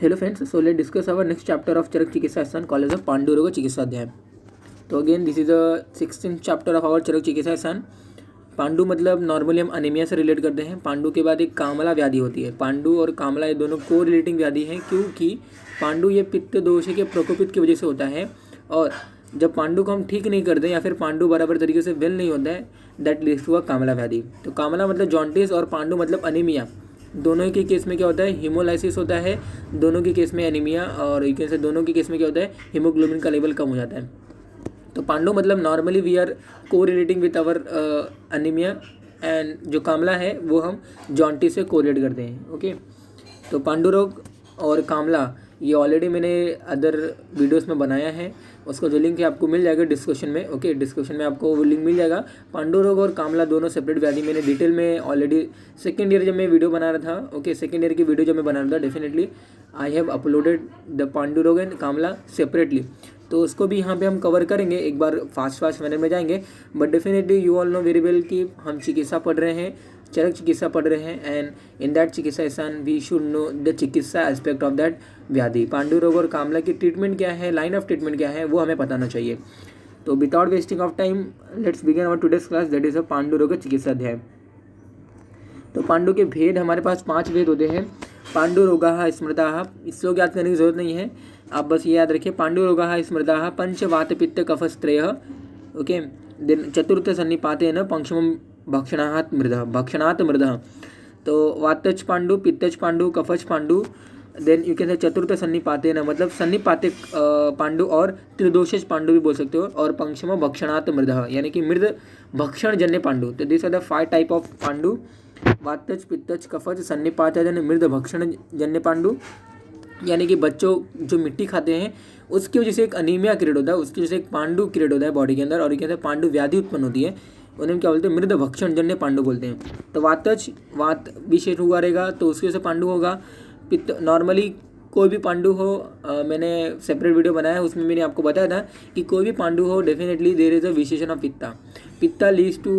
Hello friends, so let discuss our next chapter of Charak चिकित्सा स्थान college of पांडुरोग चिकित्सा अध्याय। तो again this is the 16th chapter of our Charak चिकित्सा स्थान। पांडु मतलब नॉर्मली हम अनीमिया से रिलेट करते हैं। पांडु के बाद एक कामला व्याधि होती है। पांडु और कामला ये दोनों को रिलेटिंग व्याधि हैं, क्योंकि पांडु ये पित्त दोष के प्रकोपित की वजह से होता है, और जब पांडु को हम ठीक नहीं करते या फिर पांडु बराबर तरीके से वेल नहीं होता है, दैट लीड्स टू अ कामला व्याधि। तो कामला मतलब जॉन्टिस और पांडु मतलब अनीमिया। दोनों के केस में क्या होता है, हीमोलाइसिस होता है। दोनों के केस में एनीमिया, और एक से दोनों के केस में क्या होता है, हीमोग्लोबिन का लेवल कम हो जाता है। तो पांडु मतलब normally we are correlating with our anaemia, and जो कामला है वो हम जॉन्टिस से कोरिलेट करते हैं। ओके, तो पांडु रोग और कामला ये ऑलरेडी मैंने अदर वीडियोस में बनाया है, उसका जो लिंक है आपको मिल जाएगा डिस्क्रिप्शन में। ओके, डिस्क्रिप्शन में आपको वो लिंक मिल जाएगा। पांडु रोग और कामला दोनों सेपरेट व्याधि मैंने डिटेल में ऑलरेडी सेकेंड ईयर जब मैं वीडियो बना रहा था, ओके, सेकेंड ईयर की वीडियो जब मैं बना रहा था, definitely I have uploaded the Pandu रोग एंड कामला सेपरेटली। तो उसको भी यहाँ पे हम कवर करेंगे, एक बार फास्ट मैनर में जाएंगे। But definitely you all know very well कि हम चिकित्सा पढ़ रहे हैं, चरक चिकित्सा पढ़ रहे हैं, एंड इन दैट चिकित्सा स्थान वी शुड नो द चिकित्सा एस्पेक्ट ऑफ दैट व्याधि। पांडु रोग और कामला की ट्रीटमेंट क्या है, लाइन ऑफ ट्रीटमेंट क्या है, वो हमें बताना चाहिए। तो without wasting of time let's begin our today's class, that is a Pandu रोग चिकित्सा अध्याय। तो पांडु के भेद हमारे पास 5 भेद होते हैं। पांडु रोगाः स्मृताः, इसको याद करने की जरूरत नहीं है, आप बस ये याद रखिए। पांडु रोगाः स्मृताः पंच वात पित्त कफस्त्रयः। ओके, देन चतुर्थ सन्निपातेन पंचमं भक्षणात् मृदः। तो वातच पांडु, पित्तच पांडु, कफच पांडु, देन यू कैन से चतुर्थ सन्निपातेन मतलब सन्निपाते पांडु, और त्रिदोषज पांडु भी बोल सकते हो, और पंचम भक्षणात् मृदः यानी कि मृद भक्षण जन्य पांडु। तो this are the 5 type of पांडु, वातच पित्तच कफच सन्निपातजन्य मृद भक्षण जन्य पांडु। यानी कि बच्चों जो मिट्टी खाते हैं उसकी वजह से एक अनीमिया क्रिएट होता है, उसकी वजह से एक पांडु क्रिएट होता है बॉडी के अंदर, और ये कहते हैं पांडु व्याधि उत्पन्न होती है, उन्हें क्या बोलते हैं, मृद भक्षण जन्य पांडु बोलते हैं। तो वात विशेष हुआ रहेगा तो उसकी वजह से पांडु होगा। पित्त नॉर्मली कोई भी पांडु हो, मैंने सेपरेट वीडियो बनाया है, उसमें मैंने आपको बताया था कि कोई भी पांडु हो डेफिनेटली देयर इज अ विशेषण ऑफ पित्ता लीड्स टू,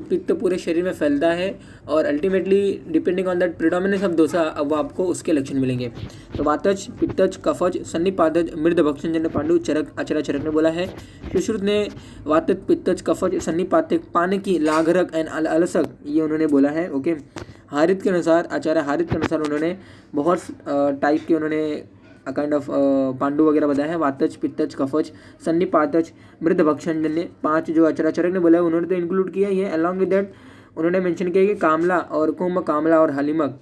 पित्त पूरे शरीर में फैलता है, और ultimately depending on that predominance of दोषा, अब आपको उसके लक्षण मिलेंगे। तो वातज, पित्तज, कफज, सन्निपातज, मृद भक्षण जन्य पांडु चरक आचार्य चरक ने बोला है। सुश्रुत ने वातज, पित्तज, कफज, सन्निपातक, पान की लाघरक एंड अलसक, ये उन्होंने बोला है। ओके, हारित के अनुसार, आचार्य हारित के अनुसार उन्होंने बहुत टाइप के उन्होंने काइंड ऑफ पांडु वगैरह बताया है। वातज, पित्तज, कफज, सन्निपातज, मृद भक्षण जन्य 5 जो आचार्य चरक ने बोला है, उन्होंने तो इंक्लूड किया ही है। अलॉन्ग विद दैट उन्होंने मेंशन किया कि कामला और कुंभ, कामला और हलिमक,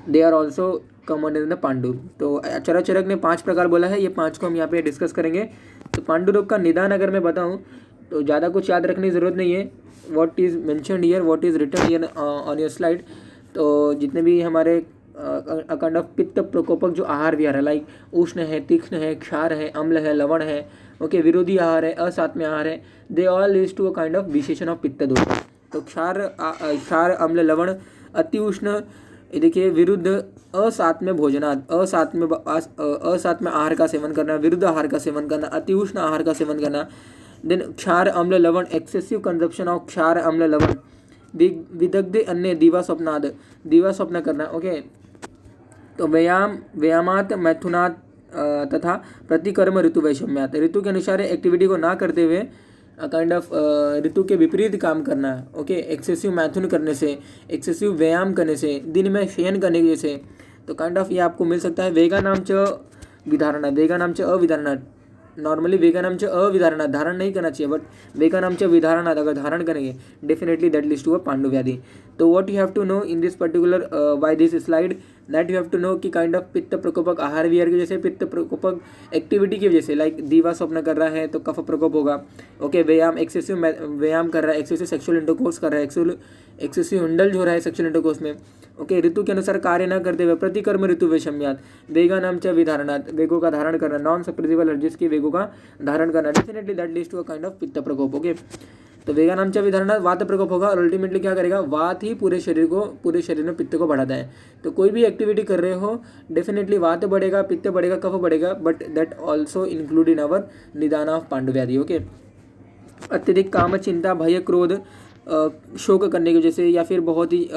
they are also common in the Pandu. तो आचार्य चरक ने 5 प्रकार बोला है, ये 5 को हम यहाँ पे डिस्कस करेंगे। तो पांडु रोग का निदान अगर मैं बताऊँ तो ज़्यादा कुछ याद रखने की ज़रूरत नहीं है। What is mentioned here, what is written here on your slide. तो जितने भी हमारे काइंड ऑफ पित्त प्रकोपक जो आहार विहार है, लाइक उष्ण है, तीक्ष्ण है, क्षार है, अम्ल है, लवण है, ओके, विरोधी आहार है, असात्म्य आहार है, they all leads to a kind of विशेषण ऑफ पित्त दोष। तो क्षार, अम्ल, लवण, अति उष्ण, देखिए, विरुद्ध असात्म्य भोजनात्, असात्म्य आहार का सेवन करना, विरुद्ध आहार का सेवन करना, अति उष्ण आहार का सेवन करना, देन क्षार, अम्ल, लवण, एक्सेसिव कंजप्शन ऑफ क्षार, अम्ल, लवण, विदग्धे अन्य दीवा स्वप्न करना। ओके, तो व्यायामात, मैथुनात तथा प्रतिकर्म ऋतु वैषम्यात, ऋतु के अनुसार एक्टिविटी को ना करते हुए काइंड ऑफ ऋतु के विपरीत काम करना। ओके, एक्सेसिव मैथुन करने से, एक्सेसिव व्यायाम करने से, दिन में शयन करने की वजह से, तो काइंड ऑफ ये आपको मिल सकता है। वेगा नाम च अविधारणा, नॉर्मली वेगा नाम च अविधारणा, धारण नहीं करना चाहिए, बट वेगा नाम च विधारणात अगर धारण करेंगे definitely that leads to a pandu व्याधि। तो what you have to know in this particular by this slide, that you have to know कि काइंड ऑफ पित्त प्रकोपक आहार विहार की वजह से, पित्त प्रकोपक एक्टिविटी की वजह से, लाइक दीवा स्वप्न कर रहा है तो कफ प्रकोप होगा। ओके, व्यायाम, एक्सेसिव व्यायाम कर रहा है, एक्सेसिव सेक्सुअल इंटरकोर्स कर रहा है, एक्सेसिव इंडल्ज हो रहा है सेक्सुअल इंटरकोर्स में। ओके, ऋतु के अनुसार कार्य न करते हुए, प्रतिकर्म ऋतु वैषम्यात, वेगा नाम च विधारणात, वेगों का धारण करना, नॉन सप्रेसिबल एनर्जीज की वेगों का धारण करना, definitely that leads to a kind of pitta प्रकोप। ओके, तो वेगा नाम च विधारणात वात प्रकोप होगा, और अल्टीमेटली क्या करेगा, वात ही पूरे शरीर में पित्त को बढ़ाता है। तो कोई भी एक्टिविटी कर रहे हो डेफिनेटली वात बढ़ेगा, पित्त बढ़ेगा, कफ बढ़ेगा, but that also include in our निदान ऑफ पांडु व्याधि। ओके, अत्यधिक काम, चिंता, भय, क्रोध, शोक करने की वजह से, या फिर बहुत ही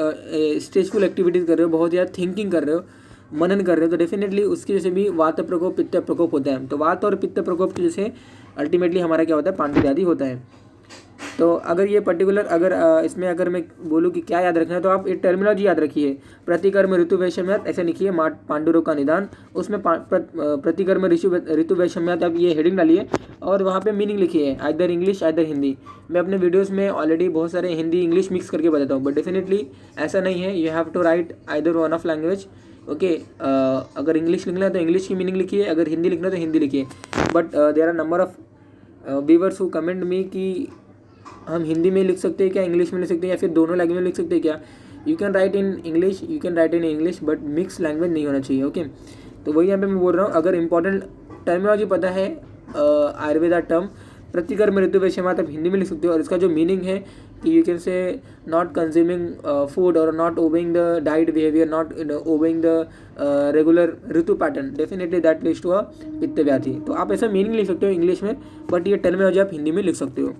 स्ट्रेसफुल एक्टिविटीज़ कर रहे हो, बहुत ज़्यादा थिंकिंग कर रहे हो, मनन कर रहे हो तो डेफिनेटली उसकी वजह से भी वात प्रकोप पित्त प्रकोप होता है। तो वात और पित्त प्रकोप की वजह से अल्टीमेटली हमारा क्या होता है, पांडु व्याधि होता है। तो अगर ये पर्टिकुलर इसमें अगर मैं बोलूँ कि क्या याद रखना है तो आप एक टर्मिनोलॉजी याद रखिए। प्रतिकर्म ऋतु वैषम्यात ऐसे लिखिए, पांडु रोग का निदान, उसमें प्रतिकर्म ऋतु वैषम्यात आप ये हेडिंग डालिए और वहाँ पे मीनिंग लिखिए, आइदर इंग्लिश आइदर हिंदी। मैं अपने वीडियोस में ऑलरेडी बहुत सारे हिंदी इंग्लिश मिक्स करके बताता हूँ, बट डेफिनेटली ऐसा नहीं है, you have to write either one of language. Okay, अगर इंग्लिश लिखना है तो इंग्लिश की मीनिंग लिखिए, अगर हिंदी लिखना है तो हिंदी लिखिए। But there are number of viewers who comment me कि हम हिंदी में लिख सकते हैं क्या, इंग्लिश में लिख सकते हैं या फिर दोनों लैंग्वेज में लिख सकते हैं क्या। You can write in English, you can write in English, but mix language नहीं होना चाहिए। ओके, तो वही यहाँ पे मैं बोल रहा हूँ, अगर इंपॉर्टेंट टर्मिनोलॉजी पता है आयुर्वेदा टर्म प्रतिकर्म ऋतु वैषम्यात आप हिंदी में लिख सकते हो, और इसका जो मीनिंग है कि you can say not consuming food और not obeying the diet behaviour, not obeying the regular ऋतु pattern, definitely that leads to a पित्त व्याधि। तो आप ऐसा मीनिंग लिख सकते हो इंग्लिश में, बट ये टर्मिनोलॉजी आप हिंदी में लिख सकते हो।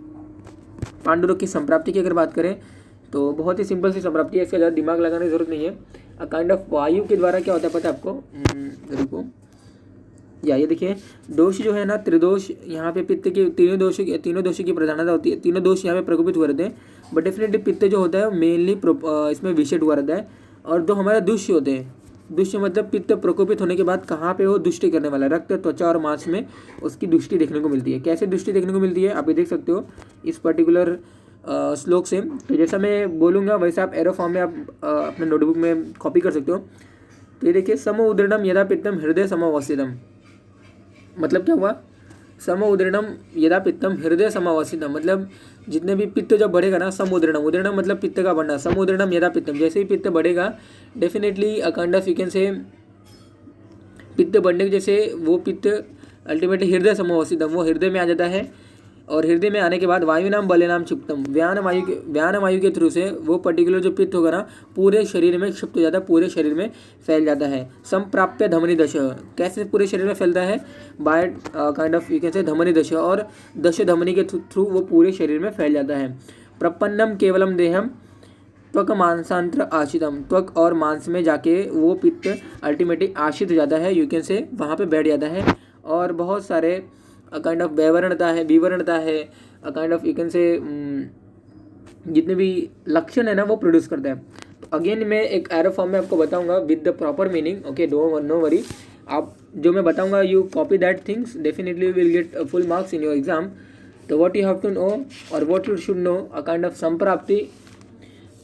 पांडु रोग की संप्राप्ति की अगर बात करें तो बहुत ही सिंपल सी संप्राप्ति है, इसका ज़्यादा दिमाग लगाने की जरूरत नहीं है। अ काइंड ऑफ वायु के द्वारा क्या होता है पता है आपको, रुको, या ये देखिए दोष जो है ना, त्रिदोष, यहाँ पे पित्त के तीनों दोषों की प्रधानता होती है, तीनों दोष यहाँ पे प्रकोपित हुए रहते हैं, बट डेफिनेटली पित्त जो होता है मेनली इसमें विषेट हुआ रहता है। और दो हमारे दुष्य होते हैं, दुष्य मतलब पित्त प्रकोपित होने के बाद कहाँ पे वो दुष्टि करने वाला, रक्त, त्वचा और मांस में उसकी दृष्टि देखने को मिलती है। कैसे दृष्टि देखने को मिलती है आप ये देख सकते हो इस पर्टिकुलर श्लोक से। तो जैसा मैं बोलूँगा वैसे आप एरो फॉर्म में आप अपने नोटबुक में कॉपी कर सकते हो। तो ये देखिए, सम उदृढ़म यदा पित्तम हृदय समावस्थितम, मतलब क्या हुआ, सम उदृढ़म यदा पित्तम हृदय समावस्थितम, मतलब जितने भी पित्त जब बढ़ेगा ना, समुद्रणम, उदृढ़म मतलब पित्त का बढ़ना, समुद्रणम यदा पित्तम, जैसे ही पित्त बढ़ेगा definitely a kind of you can say पित्त बढ़ने की जैसे वो पित्त अल्टीमेटली हृदय समावस्थितम, वो हृदय में आ जाता है। और हृदय में आने के बाद वायु नाम बले नाम क्षिप्तम, व्यान वायु के थ्रू से वो पर्टिकुलर जो पित्त होगा ना पूरे शरीर में क्षिप्त हो जाता है, पूरे शरीर में फैल जाता है। संप्राप्य धमनी दश, कैसे पूरे शरीर में फैलता है, by kind of you can say धमनी दश, और दश धमनी के थ्रू वो पूरे शरीर में फैल जाता है। प्रपन्नम केवलम देहम त्वक मांसांतर आशितम, त्वक और मांस में जाके वो पित्त अल्टीमेटली आशित हो जाता है, यू कैन से वहाँ पे बैठ जाता है। और बहुत सारे काइंड ऑफ विवरणता है, काइंड ऑफ यू कैन से जितने भी लक्षण है ना वो प्रोड्यूस करता है। तो अगेन मैं एक एरो फॉर्म में आपको बताऊंगा with the proper meaning. Okay, no worry, आप जो मैं बताऊंगा you copy that things, definitely will get full marks in your exam. तो what you have to know और what you should know, a kind of संप्राप्ति।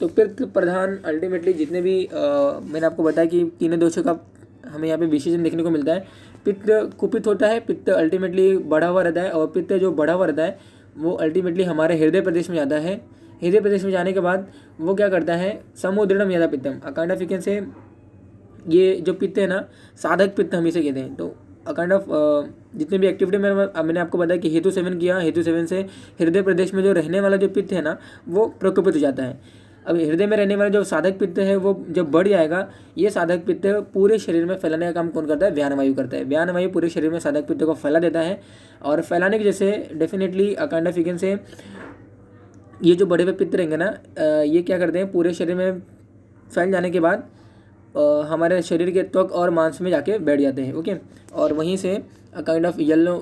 तो पित्त प्रधान ultimately जितने भी मैंने आपको बताया कि तीनों दोषों का हमें यहाँ पे विशेषण देखने को मिलता है। पित्त कुपित होता है, पित्त अल्टीमेटली बढ़ा हुआ रहता है, और पित्त जो बढ़ा हुआ रहता है वो अल्टीमेटली हमारे हृदय प्रदेश में जाता है। हृदय प्रदेश में जाने के बाद वो क्या करता है, समुद्रम यदा पित्तम, अकाइंड ऑफ यू कैन से ये जो पित्त है ना साधक पित्त हम इसे कहते हैं। तो अकाइंड ऑफ जितने भी एक्टिविटी मैंने आपको बताया कि हेतु सेवन किया, हेतु सेवन से हृदय प्रदेश में जो रहने वाला जो पित्त है ना वो प्रकोपित हो जाता है। अब हृदय में रहने वाला जो साधक पित्त है वो जब बढ़ जाएगा, ये साधक पित्त पूरे शरीर में फैलाने का काम कौन करता है, व्यान वायु करता है। व्यान वायु पूरे शरीर में साधक पित्त को फैला देता है, और फैलाने की जैसे definitely a kind of you can say ये जो बड़े हुए पित्त रहेंगे ना ये क्या करते हैं, पूरे शरीर में फैल जाने के बाद हमारे शरीर के त्वक और मांस में जाके बैठ जाते हैं। ओके, और वहीं से काइंड ऑफ येलो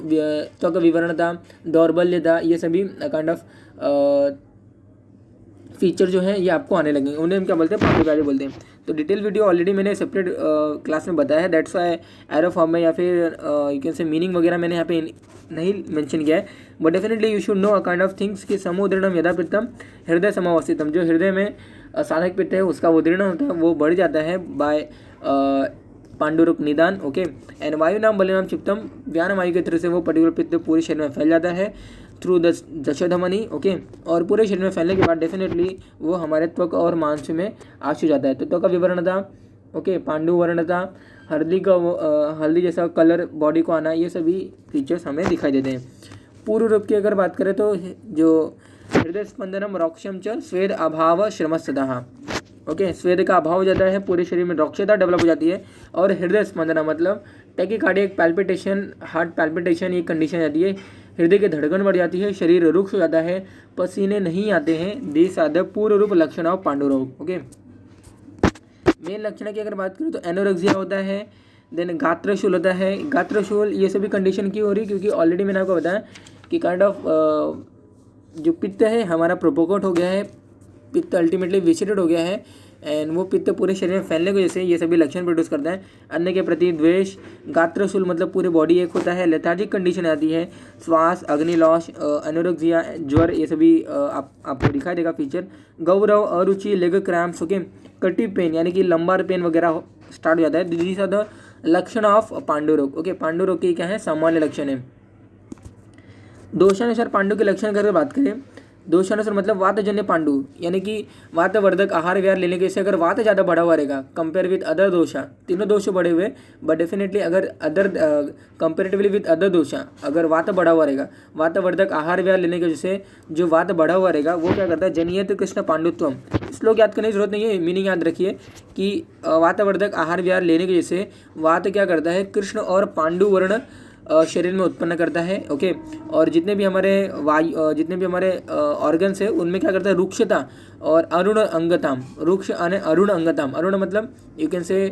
त्वक विवरणता, दौर्बल्यता, ये सभी काइंड ऑफ फीचर जो है ये आपको आने लगेंगे, उन्हें हम क्या बोलते हैं, पांडु व्याधि बोलते हैं। तो डिटेल वीडियो ऑलरेडी मैंने सेपरेट क्लास में बताया है, दैट्स वाई एरो फॉर्म में या फिर यू कैन से मीनिंग वगैरह मैंने यहाँ पे नहीं मेंशन किया है, but definitely you should know a kind of things कि समुद्रणम यदा पित्तम हृदय समावस्थितम, जो हृदय में साधक पित्त है उसका वो दृढ़ होता है, वो बढ़ जाता है बाय पांडुरुक निदान। ओके, एंड वायु नाम बलिनाम क्षिप्तम, व्यान वायु के थ्रू से वो पर्टिकुलर पित्त पूरे शरीर में फैल जाता है थ्रू दशधमनी। ओके, और पूरे शरीर में फैलने के बाद डेफिनेटली वो हमारे त्वक और मांस में आश हो जाता है। तो त्वक का विवरणता, ओके, पांडु वर्णता, हल्दी जैसा कलर बॉडी को आना, ये सभी फीचर्स हमें दिखाई देते हैं। पूर्व रूप की अगर बात करें तो जो हृदय स्पंदनम रोक्षम च स्वेद अभाव श्रमस्तः, ओके, स्वेद का अभाव हो जाता है, पूरे शरीर में रोक्षता डेवलप हो जाती है, और हृदय स्पंदना मतलब टैकीकार्डिक पैल्पिटेशन, हार्ट पैल्पिटेशन, ये कंडीशन आती है, हृदय की धड़कन बढ़ जाती है, शरीर रुक्ष हो जाता है, पसीने नहीं आते हैं, दीज आर द पूर्व रूप लक्षण ऑफ पांडु रोग। ओके, मेन लक्षण की अगर बात करें तो एनोरेक्सिया होता है, देन गात्रशूल होता है। गात्रशूल ये सभी कंडीशन क्यों हो रही, क्योंकि ऑलरेडी मैंने आपको बताया कि काइंड ऑफ जो पित्त है हमारा प्रोपोगेट हो गया है, पित्त अल्टीमेटली विचेटेड हो गया है, एंड वो पित्त पूरे शरीर में फैलने की वजह से ये सभी लक्षण प्रोड्यूस करता है। अन्न के प्रति द्वेष, गात्रशूल मतलब पूरे बॉडी एक होता है, लेथार्जिक कंडीशन आती है, श्वास, अग्निलॉश, एनोरेक्सिया, ज्वर, ये सभी आपको दिखाई देगा फीचर। गौरव, अरुचि, लेग क्रैम्प्स, ओके, कटी पेन यानी कि लंबार पेन वगैरह स्टार्ट हो जाता है। दिस आर द लक्षण ऑफ पांडु रोग। ओके, पांडु रोग के क्या है, सामान्य लक्षण है। दोषानुसार पांडु के लक्षण करके बात करें, दोषानुसार मतलब वातजन्य पांडु, यानी कि वातवर्धक आहार विहार लेने के से अगर वात ज़्यादा बढ़ा हुआ रहेगा कंपेयर विद अदर दोषा, तीनों दोष बढ़े हुए, बट डेफिनेटली अगर अदर कंपेरेटिवली विद अदर दोषा अगर वात बढ़ा हुआ रहेगा, वातवर्धक आहार विहार लेने की वजह से जो वात बढ़ा हुआ रहेगा वो क्या करता है, जनियत कृष्ण पांडुत्वम। श्लोक याद करने की जरूरत नहीं है, मीनिंग याद रखिए कि वातवर्धक आहार विहार लेने की वजह से वात क्या करता है, कृष्ण और पांडु वर्ण शरीर में उत्पन्न करता है। ओके, और जितने भी हमारे जितने भी हमारे ऑर्गन्स है उनमें क्या करता है, रुक्षता और अरुण अंगताम। रुक्ष यानी अरुण अंगताम, अरुण मतलब you can say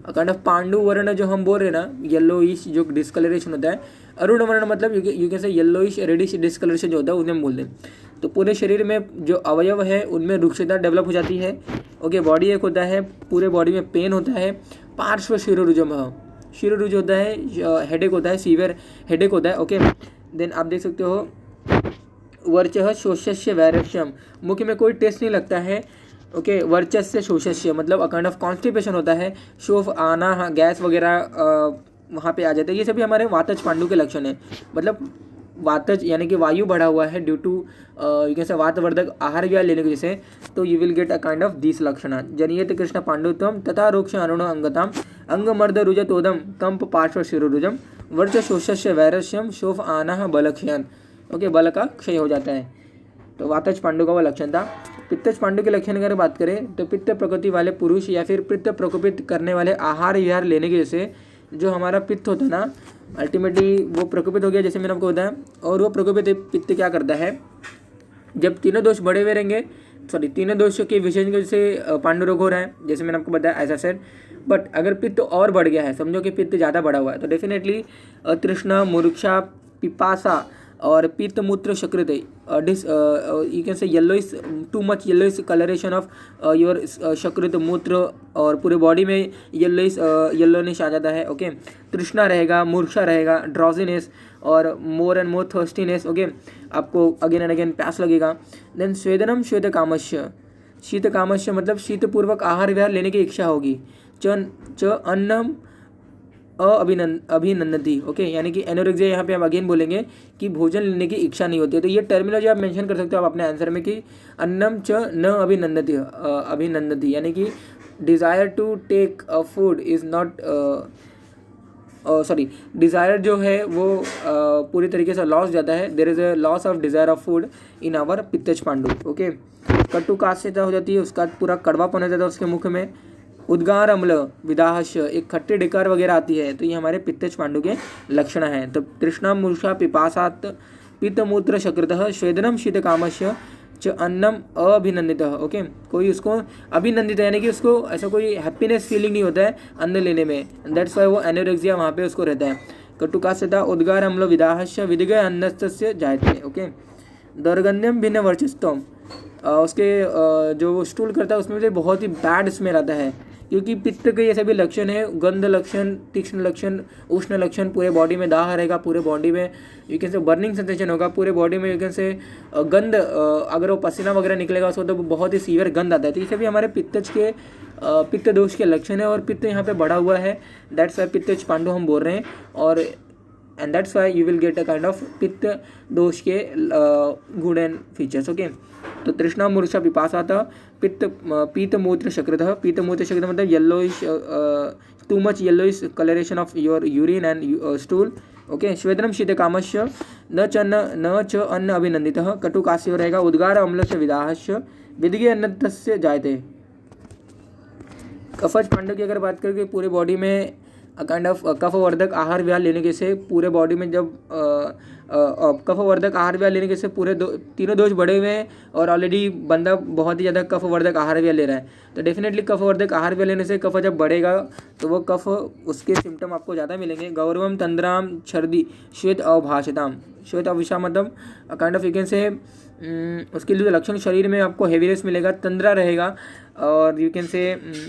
kind of Pandu वर्ण जो हम बोल रहे हैं ना, येलोइश जो डिस्कलरेशन होता है, अरुण वर्ण मतलब you can say yellowish reddish discolouration जो होता है उन्हें हम बोलते हैं। तो पूरे शरीर में जो अवयव है उनमें रुक्षता डेवलप हो जाती है। ओके, बॉडी एक होता है, पूरे बॉडी में पेन होता है, पार्श्व शिरोरुजम, शिरोरुज होता है, हेडेक होता है, सीवियर हेडेक होता है। ओके, देन आप देख सकते हो वर्चः शोषस्य वैरक्ष्यम, मुख में कोई टेस्ट नहीं लगता है। ओके, वर्चस्य शोषस्य मतलब अ काइंड ऑफ कॉन्स्टिपेशन होता है, शोफ आना, गैस वगैरह वहाँ पे आ जाता है। ये सभी हमारे वातज पांडु के लक्षण है। मतलब वातज यानी कि वायु बढ़ा हुआ है ड्यू टू यू कैन से वातवर्धक आहार विहार लेने की वजह से, तो you will get a kind of this लक्षण। जनियत कृष्ण पांडुत्वम तथा रोक्ष अरुण अंगताम, अंगमर्द रुजतोदम, कंप पार्श्व शिरोरुजम, वर्च शोषस्य वैरस्यम, शोफ आना बलक्षयन। ओके, बल का क्षय हो जाता है। तो वातज पांडु का वो लक्षण था। पित्तज पांडु के लक्षण की अगर बात करें तो पित्त प्रकृति वाले पुरुष या फिर पित्त प्रकोपित करने वाले आहार विहार लेने की वजह से जो हमारा पित्त होता है ना, अल्टीमेटली वो प्रकोपित हो गया, जैसे मैंने आपको बताया। और वो प्रकोपित पित्त क्या करता है, जब तीनों दोष बढ़े हुए रहेंगे, तीनों दोषों के विशेष की वजह से पांडु रोग हो रहा है, जैसे मैंने आपको बताया ऐसा सेट। बट अगर पित्त और बढ़ गया है, समझो कि पित्त ज़्यादा बढ़ा हुआ है, तो डेफिनेटली तृष्णा, मूर्छा, पिपासा और पित्त मूत्र शकृत, you can say yellowish, too much yellowish colouration of your शकृत मूत्र, और पूरे बॉडी में येलोनिश आ जाता है। ओके, तृष्णा रहेगा, मूर्छा रहेगा, ड्रॉजीनेस और मोर एंड मोर थर्स्टीनेस। ओके, आपको अगेन एंड अगेन प्यास लगेगा। देन स्वेदनम श्वेत कामस्य, शीत कामस्य मतलब शीतपूर्वक आहार विहार लेने की इच्छा होगी। च अन्नम अभिनंदती। ओके, यानी कि एनोरेक्सिया यहाँ पे हम अगेन बोलेंगे कि भोजन लेने की इच्छा नहीं होती है। तो ये टर्मिनोलॉजी आप मेंशन कर सकते हो आप अपने आंसर में कि अन्नम च न अभिनंदती, यानी कि desire to take a food is not desire जो है वो पूरी तरीके से लॉस जाता है। There is a loss of desire of food in our पित्तज पांडु। ओके, कटुकास्यता हो जाती है, उसका पूरा कड़वापन हो जाता है उसके मुख में। उद्गार अम्ल विदाहश, एक खट्टी डिकार वगैरह आती है, तो ये हमारे पित्तज पांडु के लक्षण हैं। तो तृष्णा, मूर्छा, पिपासात, पित्तमूत्र शकृतः, स्वेदनम शीत कामस्य च अन्नम अभिनंदितः। ओके, कोई उसको अभिनंदित यानी कि उसको ऐसा कोई हैप्पीनेस फीलिंग नहीं होता है अन्न लेने में, दैट्स वाई वो एनोरेक्सिया वहाँ पे उसको रहता है। कटुकास्यता, उद्गार अम्ल विदाहश, विदिगय अन्नस्य जायते। ओके, दौर्गंध्यम भिन्न वर्चस्वम, उसके जो वो स्टूल करता है उसमें से बहुत ही बैड स्मेल आता है, क्योंकि पित्त के ये सभी लक्षण है, गंध लक्षण, तीक्ष्ण लक्षण, उष्ण लक्षण, पूरे बॉडी में दाह रहेगा, पूरे बॉडी में यू कैन से बर्निंग सेंसेशन होगा, पूरे बॉडी में यू कैन से गंध, अगर वो पसीना वगैरह निकलेगा उसको तो बहुत ही सीवियर गंध आता है। तो ये सभी हमारे पित्तज के पित्त दोष के लक्षण है, और पित्त यहाँ पे बढ़ा हुआ है, दैट्स वाई पित्तज पांडु हम बोल रहे हैं। और and that's why you will get a kind of pitta दोष के गुड एंड फीचर्स। ओके, तो तृष्णा, मूर्छा, पिपासा था, पीत मूत्र शकृतः, पीत मूत्र शकृत मतलब yellowish, too much yellowish colouration of your urine and stool. Okay, स्वेदनम शीत कामस्य, न च अन्न अभिनंदितः, कटुकास्य रहेगा। उद्गार अम्लस्य विदाहस्य, विदिगे अन्नतस्य जायते। कफज पांडु की अगर बात करें, पूरे बॉडी में काइंड ऑफ कफवर्धक आहार विहार लेने के से पूरे बॉडी में जब कफवर्धक आहार विहार लेने के से पूरे तीनों दोष बढ़े हुए हैं और ऑलरेडी बंदा बहुत ही ज़्यादा कफवर्धक आहार विहार ले रहा है, तो डेफिनेटली कफवर्धक आहार विहार लेने से कफ जब बढ़ेगा तो वो कफ उसके सिम्टम आपको ज़्यादा मिलेंगे। गौरवम तंद्राम छर्दी श्वेत अवभाषताम, श्वेत अविषा मतलब काइंड ऑफ यू कैन से उसके लिए लक्षण शरीर में आपको हेवीनेस मिलेगा, तंद्रा रहेगा और यू कैन से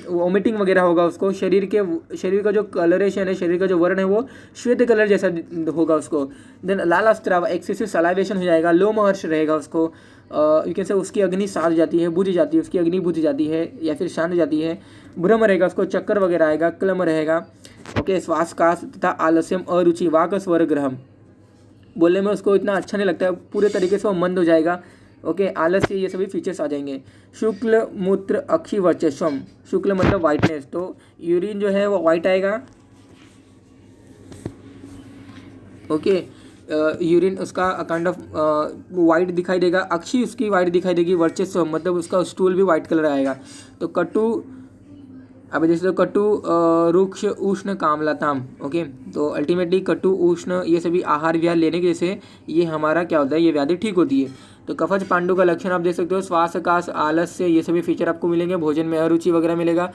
वोमिटिंग वगैरह होगा उसको। शरीर का जो कलरेशन है, शरीर का जो वर्ण है वो श्वेत कलर जैसा होगा उसको। देन लाल अस्त्राव, एक्सेसिव सलाइवेशन हो जाएगा, लोमहर्ष रहेगा उसको। यू कैन से उसकी अग्नि साध जाती है, बुझ जाती है, उसकी अग्नि बुझ जाती है या फिर शांत जाती है। भ्रम रहेगा उसको, चक्कर वगैरह आएगा, क्लम रहेगा। ओके, श्वास कास तथा आलस्यम, अरुचि, वाक स्वर ग्रहम, बोलने में उसको इतना अच्छा नहीं लगता है, पूरे तरीके से वो मंद हो जाएगा। ओके, आलस्य, ये सभी फीचर्स आ जाएंगे। शुक्ल मूत्र अक्षी वर्चस्वम, शुक्ल मतलब वाइटनेस, तो यूरिन जो है वो वाइट आएगा। ओके, यूरिन उसका काइंड ऑफ वाइट दिखाई देगा, अक्षी उसकी वाइट दिखाई देगी, वर्चस्व मतलब उसका स्टूल भी वाइट कलर आएगा। तो कटु, अब जैसे तो कटु रुक्ष उष्ण कामलताम। ओके, तो अल्टीमेटली कटु उष्ण ये सभी आहार विहार लेने के से ये हमारा क्या होता है, ये व्याधि ठीक होती है। तो कफज पांडु का लक्षण आप देख सकते हो, श्वास कास आलस्य ये सभी फीचर आपको मिलेंगे। भोजन में अरुचि वगैरह मिलेगा,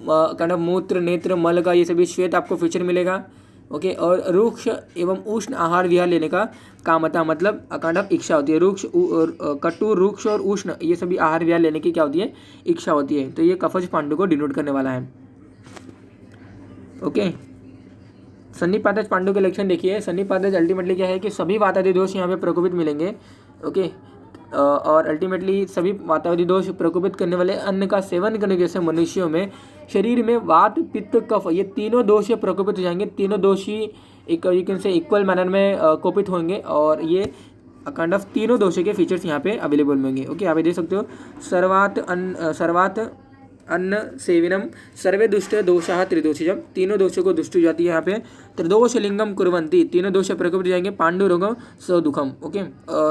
काइंड ऑफ मूत्र नेत्र मल का ये सभी श्वेत आपको फीचर मिलेगा। ओके, और रुक्ष एवं उष्ण आहार विहार लेने का कामता मतलब काइंड ऑफ इच्छा होती है। रुक्ष कटु रुक्ष और उष्ण ये सभी आहार विहार लेने की क्या होती है, इच्छा होती है। तो ये कफज पांडु को डिनोट करने वाला है। ओके, सन्निपातज पांडु के लक्षण देखिए। सन्निपातज अल्टीमेटली क्या है कि सभी वातादि दोष यहाँ पे प्रकोपित मिलेंगे। ओके, और अल्टीमेटली सभी वातावरी दोष प्रकोपित करने वाले अन्न का सेवन करने जैसे मनुष्यों में शरीर में वात पित्त कफ ये तीनों दोष प्रकोपित हो जाएंगे। तीनों दोष ही एक से इक्वल मैनर में कोपित होंगे और ये काइंड ऑफ तीनों दोषों के फीचर्स यहाँ पे अवेलेबल होंगे। ओके, आप देख सकते हो, सर्वात अन्न सेविनम सर्वे दुष्ट दोषाः त्रिदोषिजम, तीनों दोषों को दुष्ट हो जाती है यहाँ पे। त्रिदोष लिंगम कुर्वन्ति, तीनों दोष प्रकोपित हो जाएंगे। पांडु रोगम सुदुखम, ओके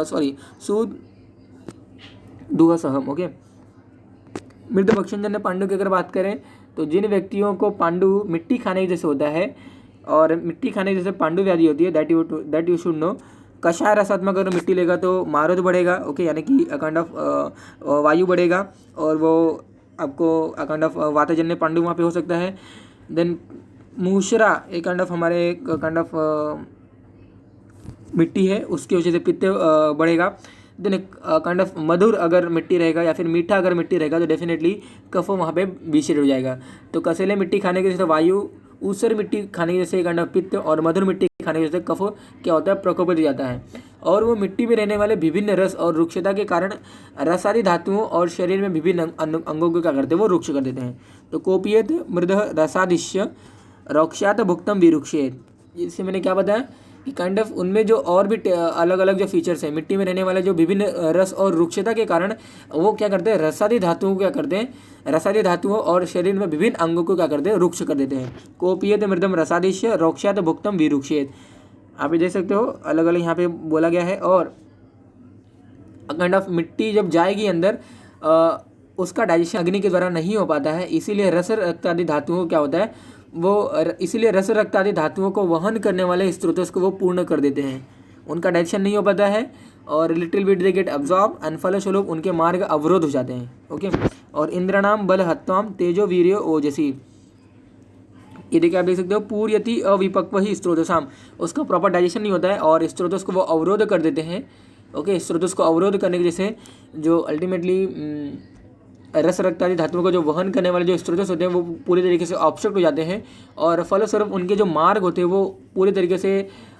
सॉरी सुद दुहसहम। ओके, मृद भक्षणजन्य पांडु की अगर बात करें तो जिन व्यक्तियों को पांडु मिट्टी खाने की जैसे होता है और मिट्टी खाने की जैसे पांडु व्याधि होती है, दैट यू शुड नो। कषाय रसात्मक अगर मिट्टी लेगा तो मारुद बढ़ेगा। ओके, यानी कि काइंड ऑफ वायु बढ़ेगा और वो आपको काइंड ऑफ वातजन्य पांडु वहाँ पे हो सकता है। देन मूशरा एक काइंड ऑफ हमारे काइंड ऑफ मिट्टी है, उसकी वजह से पित्त बढ़ेगा। देन काइंड ऑफ मधुर अगर मिट्टी रहेगा या फिर मीठा अगर मिट्टी रहेगा तो डेफिनेटली कफ वहाँ पे विषय हो जाएगा। तो कसेले मिट्टी खाने के जैसे वायु, ऊसर मिट्टी खाने के जैसे काइंड ऑफ पित्त और मधुर मिट्टी खाने के जैसे कफ क्या होता है, प्रकोपित हो जाता है। और वो मिट्टी में रहने वाले विभिन्न रस और रुक्षता के कारण रसादि धातुओं और शरीर में विभिन्न अंगों को क्या करते हैं, वो रुक्ष कर देते हैं। तो कोपियत मृद रसादिश्य रोक्षात भुक्तम विरुक्षेत, इससे मैंने क्या बताया कि काइंड ऑफ उनमें जो और भी अलग अलग जो फीचर्स हैं मिट्टी में रहने वाले जो विभिन्न रस और रुक्षता के कारण वो क्या करते हैं, रसादि धातुओं को क्या करते हैं, रसादि धातुओं और शरीर में विभिन्न अंगों को क्या करते हैं, रुक्ष कर देते हैं। कोपियत मृदम रसादिश्य रोक्षात भुक्तम विरुक्षेत, आप ये देख सकते हो अलग अलग यहाँ पे बोला गया है। और काइंड ऑफ मिट्टी जब जाएगी अंदर उसका डाइजेशन अग्नि के द्वारा नहीं हो पाता है, इसीलिए रस रक्त आदि धातुओं को क्या होता है इसीलिए रस रक्त आदि धातुओं को वहन करने वाले स्रोतों को वो पूर्ण कर देते हैं, उनका डाइजेशन नहीं हो पाता है और little bit they get absorb and फलस्वरूप उनके मार्ग अवरोध हो जाते हैं। ओके, और इंद्रनाम बल हत्वाम तेजो वीर्यो ओजसी, ये देखिए आप देख सकते हो, पूर्यति अविपक्व ही स्त्रोतसाम, उसका प्रॉपर डाइजेशन नहीं होता है और स्त्रोतस को वो अवरोध कर देते हैं। ओके, स्त्रोतस को अवरोध करने की जैसे जो अल्टीमेटली रस रक्त आदि धातुओं को जो वहन करने वाले जो स्त्रोतस होते हैं वो पूरी तरीके से ऑब्स्ट्रक्ट हो जाते हैं और फलस्वरूप उनके जो मार्ग होते हैं वो पूरी तरीके से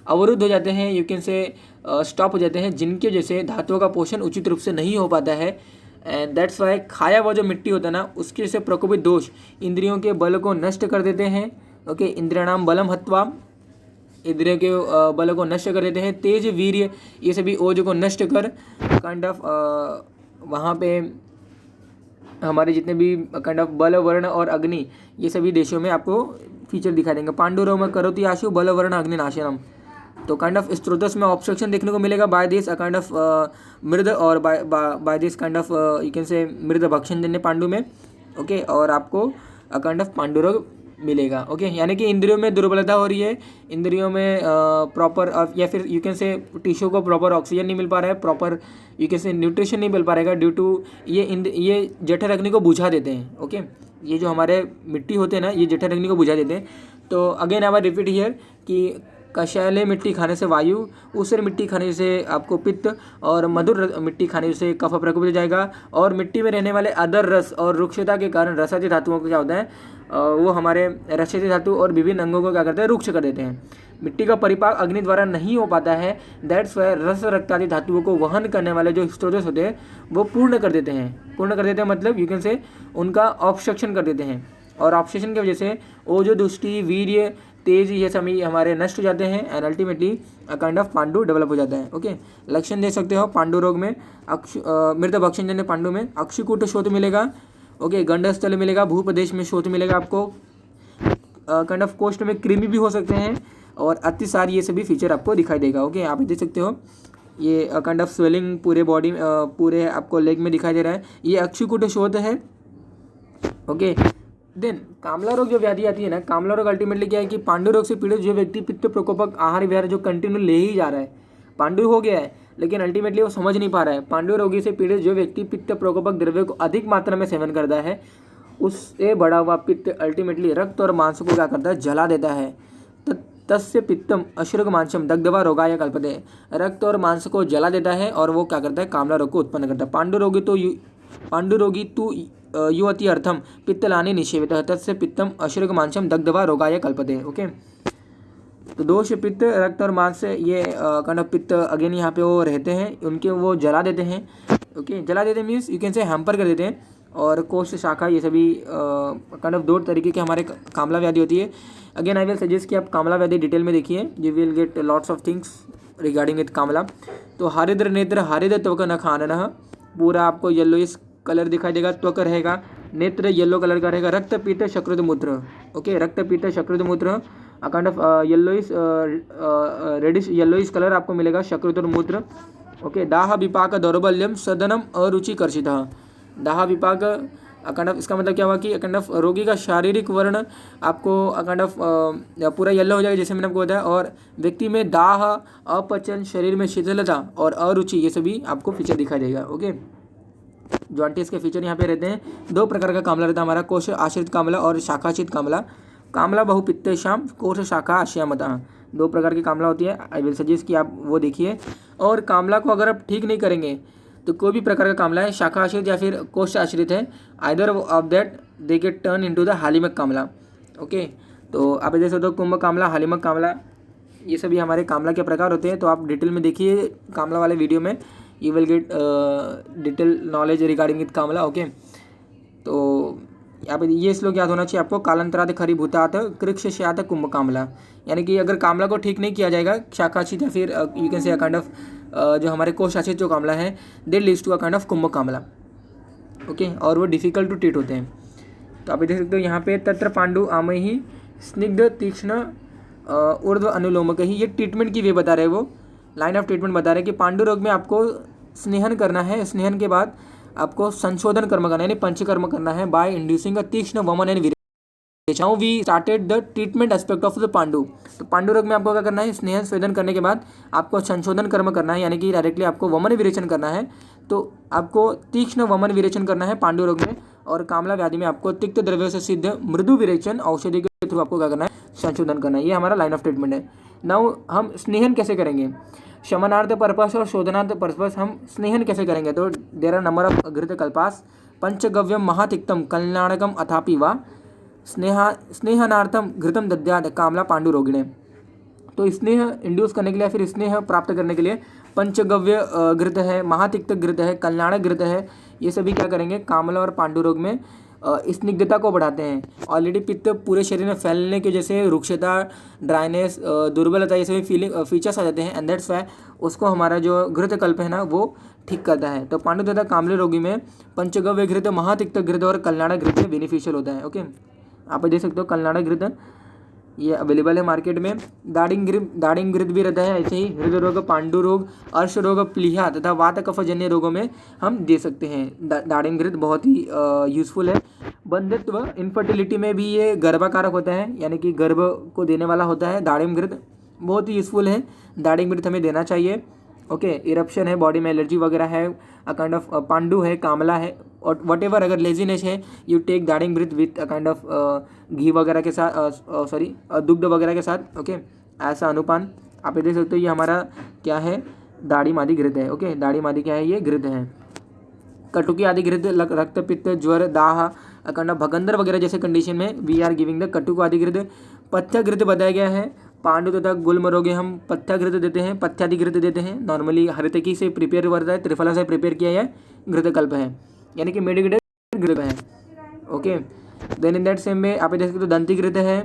अवरुद्ध हो जाते हैं, यू कैन से स्टॉप हो जाते हैं, जिनके जैसे धातुओं का पोषण उचित रूप से नहीं हो पाता है। एंड दैट्स वाई खाया हुआ जो मिट्टी होता है ना उसके जैसे प्रकोपित दोष इंद्रियों के बल को नष्ट कर देते हैं। ओके, इंद्रियाणाम बलम हत्वा, इंद्रियों के बल को नष्ट कर देते हैं। तेज वीर्य ये सभी ओज को नष्ट कर काइंड ऑफ वहाँ पे हमारे जितने भी काइंड ऑफ बल वर्ण और अग्नि ये सभी देशों में आपको फीचर दिखा देंगे। पांडुरोम करोति आशु बल वर्ण अग्नि नाशनम, तो काइंड ऑफ स्त्रोतस में ऑब्स्ट्रक्शन देखने को मिलेगा बाय दिस काइंड ऑफ मृद और by this kind of you can say मृद भक्षणजन्य पांडु में। ओके, और आपको काइंड ऑफ पांडुरोग मिलेगा। ओके, यानी कि इंद्रियों में दुर्बलता हो रही है, इंद्रियों में प्रॉपर या फिर यू कैन से टिश्यू को प्रॉपर ऑक्सीजन नहीं मिल पा रहा है, प्रॉपर यू कैन से न्यूट्रिशन नहीं मिल पा रहेगा ड्यू टू ये जठर अग्नि को बुझा देते हैं। ओके, ये जो हमारे मिट्टी होते हैं ना, ये जठर अग्नि को बुझा देते हैं। तो अगेन आई रिपीट हियर कि कषायले मिट्टी खाने से वायु, ऊसर मिट्टी खाने से आपको पित्त, और मधुर मिट्टी खाने से कफ प्रकोपित हो जाएगा। और मिट्टी में रहने वाले अदर रस और रुक्षता के कारण रसाती धातुओं को क्या होता है, वो हमारे रसाती धातु और विभिन्न अंगों को क्या करते हैं, रुक्ष कर देते हैं। मिट्टी का परिपाक अग्नि द्वारा नहीं हो पाता है, दैट्स वाई रस रक्तादि धातुओं को वहन करने वाले जो स्टोरेज होते हैं वो पूर्ण कर देते हैं, मतलब यू कैन से उनका ऑब्स्ट्रक्शन कर देते हैं। और ऑब्स्ट्रक्शन की वजह से ओजो, दुष्टि, वीर्य, तेज, ये सभी हमारे नष्ट हो जाते हैं and ultimately a kind of Pandu develop हो जाता है। ओके, लक्षण देख सकते हो पांडु रोग में, मृत भक्षण जन्य पांडु में अक्षुकूट शोथ मिलेगा। ओके, गंडस्थल मिलेगा, भूप्रदेश में शोथ मिलेगा आपको, काइंड ऑफ कोष्ठ में कृमि भी हो सकते हैं, और अतिसार, ये सभी फीचर आपको दिखाई देगा। ओके, आप देख सकते हो ये काइंड ऑफ स्वेलिंग पूरे बॉडी में, पूरे आपको लेग में दिखाई दे रहा है, ये अक्षुकूट शोथ है। ओके, देन कामला रोग जो व्याधि आती है ना, कामला रोग अल्टीमेटली क्या है कि पांडु रोग से पीड़ित जो व्यक्ति पित्त प्रकोपक आहार विहार जो कंटिन्यू ले ही जा रहा है, पांडु हो गया है लेकिन अल्टीमेटली वो समझ नहीं पा रहा है। पांडु रोगी से पीड़ित जो व्यक्ति पित्त प्रकोपक द्रव्य को अधिक मात्रा में सेवन करता है, उससे बढ़ा हुआ पित्त अल्टीमेटली रक्त और मांस को क्या करता है, जला देता है। तस्य पित्तम अश्रुग मांसम दग्धवा रोगाय कल्पते, रक्त और मांस को जला देता है और वो क्या करता है, कामला रोग को उत्पन्न करता है। पांडु रोगी तो युवती अर्थम पित्तलानि निषेवितः तस्य पित्तम अश्रुग मांसम दग्धवा रोगाय कल्पते। ओके, तो दोष पित्त, रक्त और मांस, ये काइंड ऑफ पित्त अगेन यहाँ पे वो रहते हैं, उनके वो जला देते हैं। ओके, जला देते मीन्स यू कैन से हैम्पर कर देते हैं। और कोष्ठ शाखा, ये सभी काइंड ऑफ 2 तरीके के हमारे कामला व्याधि होती है। अगेन आई विल सजेस्ट कि आप कामला व्याधि डिटेल में देखिए, you will get lots of things regarding with कामला। तो हरिद्र नेत्र, हरिद्र त्वक न खानन, पूरा आपको येलोइश कलर दिखाई देगा, त्वक रहेगा, नेत्र येलो कलर का रहेगा, रक्त पीत शकृत मूत्र। ओके, रक्त पीत शकृत मूत्र, kind of yellowish reddish yellowish colour आपको मिलेगा, शकृत और मूत्र। ओके, दाह विपाक दौर्बल्यम सदनम अरुचिकर्षितः, दाह विपाक काइंड ऑफ, इसका मतलब क्या हुआ कि काइंड ऑफ रोगी का शारीरिक वर्ण आपको काइंड ऑफ पूरा येलो हो जाएगा जैसे मैंने आपको बताया, और व्यक्ति में दाह, अपचन, शरीर में शिथिलता और अरुचि, ये सभी आपको फीचर दिखाई देगा। ओके, जॉन्टिस के फीचर यहाँ पे रहते हैं। 2 प्रकार का कामला रहता है हमारा, कोश आश्रित कामला और शाखाश्रित कामला। कामला बहुपित्तेषाम, कोश शाखा आश्यामतः, 2 प्रकार की कामला होती है। आई विल सजेस्ट कि आप वो देखिए। और कामला को अगर आप ठीक नहीं करेंगे तो कोई भी प्रकार का कामला है, शाखा आश्रित या फिर कोष्ठ आश्रित है, either of that they get turn into the हालिमक कामला। ओके, तो आप देख सकते हो कुंभ कामला, हालिमक कामला, ये सभी हमारे कामला के प्रकार होते हैं। तो आप डिटेल में देखिए कामला वाले वीडियो में, you will gate detail knowledge regarding with Kamla. Okay, तो यहाँ पे ये श्लोक याद होना चाहिए आपको, कालांतरात खरी भूतात कृक्षस्यात कुंभ कामला, यानी कि अगर कामला को ठीक नहीं किया जाएगा, शाखाशित या फिर you can say kind of जो हमारे कोशाशित जो कामला है, they leads to a kind of कुंभ कामला। ओके, और वो डिफिकल्ट टू ट्रीट होते हैं। तो आप देख सकते हो यहाँ पे तत्र पांडु आमहि स्निग्ध तीक्ष्ण ऊर्ध्व अनुलोमक ही, ये ट्रीटमेंट की वे बता रहे हैं, वो लाइन ऑफ ट्रीटमेंट बता रहे हैं कि पांडु रोग में आपको स्नेहन करना है, स्नेहन के बाद आपको संशोधन कर्म करना है, यानी पंचकर्म करना है, बाय इंड्यूसिंग अ तीक्ष्ण वमन and now we started the treatment aspect of the Pandu. तो पांडु रोग में आपको क्या करना है, स्नेहन स्वेदन करने के बाद आपको संशोधन कर्म करना है, यानी कि डायरेक्टली आपको वमन विरेचन करना है। तो आपको तीक्ष्ण वमन विरेचन करना है पांडु रोग में, और कामला व्याधि में आपको तिक्त द्रव्यों से सिद्ध मृदु विरेचन औषधि के थ्रू आपको क्या करना है, संशोधन करना है। ये हमारा लाइन ऑफ ट्रीटमेंट है। नाउ हम स्नेहन कैसे करेंगे, शमनार्थ पर्पस और शोधनार्थ पर्पस हम स्नेहन कैसे करेंगे। तो देर आर नंबर ऑफ घृत कल्पास, पंचगव्यम महातिक्तम कल्याणकम अथापि वा स्नेहनार्थम घृतम दद्याद कामला पांडु रोगिणे। तो स्नेह इंड्यूस करने के लिए, फिर स्नेह प्राप्त करने के लिए पंचगव्य घृत है, महातिक्त घृत है, कल्याणक घृत है, ये सभी क्या करेंगे, कामला और पांडु रोग में स्निग्धता को बढ़ाते हैं। ऑलरेडी पित्त पूरे शरीर में फैलने की वजह से रुक्षता, ड्राइनेस, दुर्बलता, ये सभी फीचर्स आ जाते हैं, एंड दैट्स वाई उसको हमारा जो घृत कल्प है ना वो ठीक करता है। तो पांडु तथा कामले रोगी में पंचगव्य घृत, महातिक्त घृत और कल्याणक घृत बेनिफिशियल होता है। ओके, आप देख सकते हो कल्याणक घृत ये अवेलेबल है मार्केट में। दाड़िम घृत भी रहता है, ऐसे ही हृदय रोग, पांडु रोग, अर्श रोग, प्लीहा तथा वात कफजन्य रोगों में हम दे सकते हैं। दाड़िम घृत बहुत ही यूज़फुल है। बंधित्व इनफर्टिलिटी में भी ये गर्भाकारक होता है, यानी कि गर्भ को देने वाला होता है। दाड़िम घृत बहुत ही यूज़फुल है, दाड़िम घृत हमें देना चाहिए। ओके, इरप्शन है, बॉडी में एलर्जी वगैरह है, अ काइंड ऑफ पांडु है, कामला है, और वट एवर अगर लेजीनेस है, यू टेक दाड़िम घृत विथ अ काइंड ऑफ घी वगैरह के साथ, सॉरी दुग्ध वगैरह के साथ। ओके, ऐसा अनुपान आप ये देख सकते हो। ये हमारा क्या है, दाढ़ी मादी घृत है। ओके, दाढ़ी मादी क्या है, ये घृत है। कटुकी आदि घृत रक्त पित्त ज्वर दाह अखंड भगंदर वगैरह जैसे कंडीशन में वी आर गिविंग द कटुक आदि घृत। पथ्य घृत बताया गया है। पांडु तथा गुल्म रोगे हम पथ्य घृत देते हैं, पथ्यादि घृत देते हैं। नॉर्मली हरितकी से प्रिपेयर हुआ है, त्रिफला से प्रिपेयर किया है घृतकल्प है, यानी कि मेडिकेटेड घृत है। Okay, then in that same में आप देख सकते हो दंती घृत है,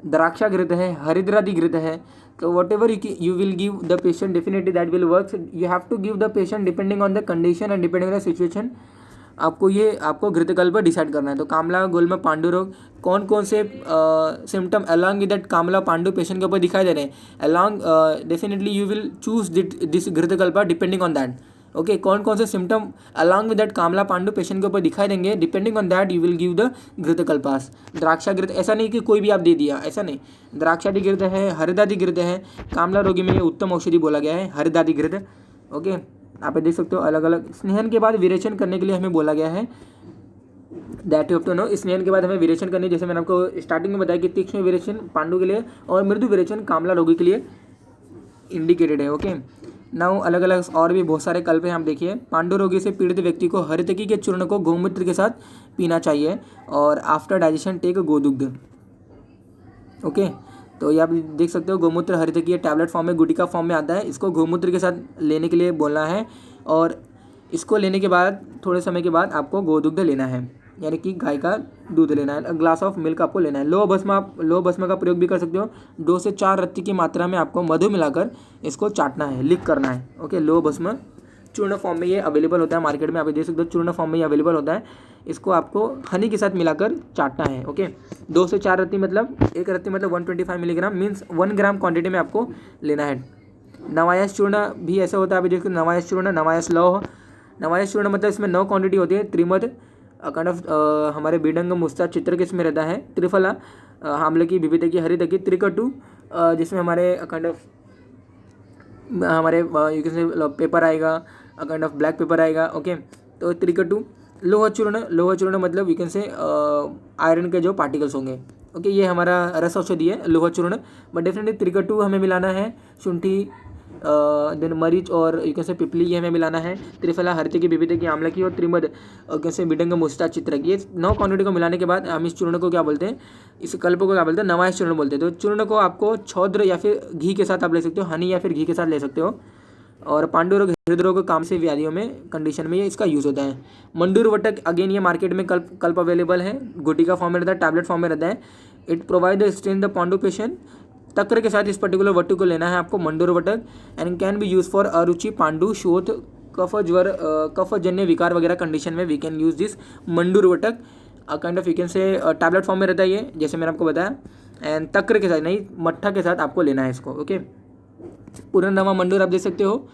द्राक्षा घृत है, हरिद्रादि घृत है। तो whatever you will give the patient, definitely that will work. You have to give the patient depending on the condition and depending on the situation. आपको घृतकल्प डिसाइड करना है। तो कामला गुल्म पांडु रोग, कौन कौन से सिम्टम अलॉन्ग विद दैट कामला पांडु पेशेंट के ऊपर दिखाई दे रहे हैं, along definitely you will choose this घृतकल्प डिपेंडिंग ऑन दैट। ओके, कौन कौन से सिम्टम अलॉन्ग विद दैट कामला पांडु पेशेंट के ऊपर दिखाई देंगे, depending on that you will give the घृतकल्पास। द्राक्षा घृत, ऐसा नहीं कि कोई भी आप दे दिया, ऐसा नहीं। द्राक्षादि घृत है, हरिदादि घृत है। कामला रोगी में ये उत्तम औषधि बोला गया है, हरिदादि घृत। ओके, आप देख सकते हो अलग अलग। स्नेहन के बाद विरेचन करने के लिए हमें बोला गया है, that you have to know. स्नेहन के बाद हमें विरेचन करनी, जैसे मैंने आपको स्टार्टिंग में बताया कि तीक्ष्ण विरेचन पांडु के लिए और मृदु विरेचन कामला रोगी के लिए इंडिकेटेड है। ओके, नाउ अलग अलग और भी बहुत सारे कल्प हैं। आप देखिए, पांडु रोगी से पीड़ित व्यक्ति को हरितकी के चूर्ण को गोमूत्र के साथ पीना चाहिए और आफ्टर डाइजेशन टेक गोदुग्ध। ओके, तो ये आप देख सकते हो गोमूत्र हरितकी टैबलेट फॉर्म में, गुटिका फॉर्म में आता है। इसको गोमूत्र के साथ लेने के लिए बोलना है और इसको लेने के बाद थोड़े समय के बाद आपको गोदुग्ध लेना है, यानी कि गाय का दूध लेना है। ग्लास ऑफ मिल्क आपको लेना है। लोह भस्म का प्रयोग भी कर सकते हो। 2 से 4 रत्ती की मात्रा में आपको मधु मिलाकर इसको चाटना है, लिक करना है। ओके, लोह भस्म चूर्ण फॉर्म में ये अवेलेबल होता है मार्केट में, आप देख सकते हो चूर्ण फॉर्म में ये अवेलेबल होता है। इसको आपको हनी के साथ मिलाकर चाटना है। ओके, 2 से 4 रत्ती मतलब 1 रत्ती मतलब 125 मिलीग्राम, मीन्स 1 ग्राम क्वांटिटी में आपको लेना है। नवायस चूर्ण भी ऐसा होता है, आप देखो नवायस चूर्ण, नवायस लौह। नवायस चूर्ण मतलब इसमें 9 क्वांटिटी होती है। त्रिमद काइंड ऑफ हमारे बीडंग मुस्ता चित्र के इसमें रहता है। त्रिफला आम्ल की, विविध की, हरित की। त्रिकटु जिसमें हमारे काइंड ऑफ हमारे यू कैन से पेपर आएगा, काइंड ऑफ ब्लैक पेपर आएगा। ओके, तो त्रिकटु। लोह चूर्ण मतलब यू कैन से आयरन के जो पार्टिकल्स होंगे। ओके, ये हमारा रस औषधि है लोह चूर्ण, बट डेफिनेटली त्रिकटु हमें मिलाना है। शुंठी, देन मरीच और यू कैन से पिपली, ये हमें मिलाना है। त्रिफला हरित की, विविध की, आम्ल की और त्रिमद कैसे बिडंग मुस्ता चित्र की। ये 9 क्वांटिटी को मिलाने के बाद हम इस चूर्ण को क्या बोलते हैं, इस कल्प को क्या बोलते हैं, नवायस चूर्ण बोलते हैं। तो चूर्ण को आपको छौद्र या फिर घी के साथ आप ले सकते हो, हनी या फिर घी के साथ ले सकते हो। और पांडु रोग, हृदय रोग, काम से व्याधियों में कंडीशन में ये इसका यूज़ होता है। मंडूर वटक, अगेन ये मार्केट में कल्प अवेलेबल है, गुटिका फॉर्म में रहता है, टैबलेट फॉर्म में रहता है। It provide the strain the पांडु पेशेंट। तक्र के साथ इस पर्टिकुलर वटक को लेना है आपको, मंडूर वटक, and can be use for अरुचि, पांडु, शोथ, कफ, ज्वर, कफजन्य विकार वगैरह कंडीशन में वी कैन यूज दिस मंडूर वटक। Kind of you can say tablet form में रहता है ये, जैसे मैंने आपको बताया। एंड तक्र के साथ नहीं, मट्ठा के साथ आपको लेना है इसको। ओके, पुनर्नवा मंडूर आप देख सकते हो,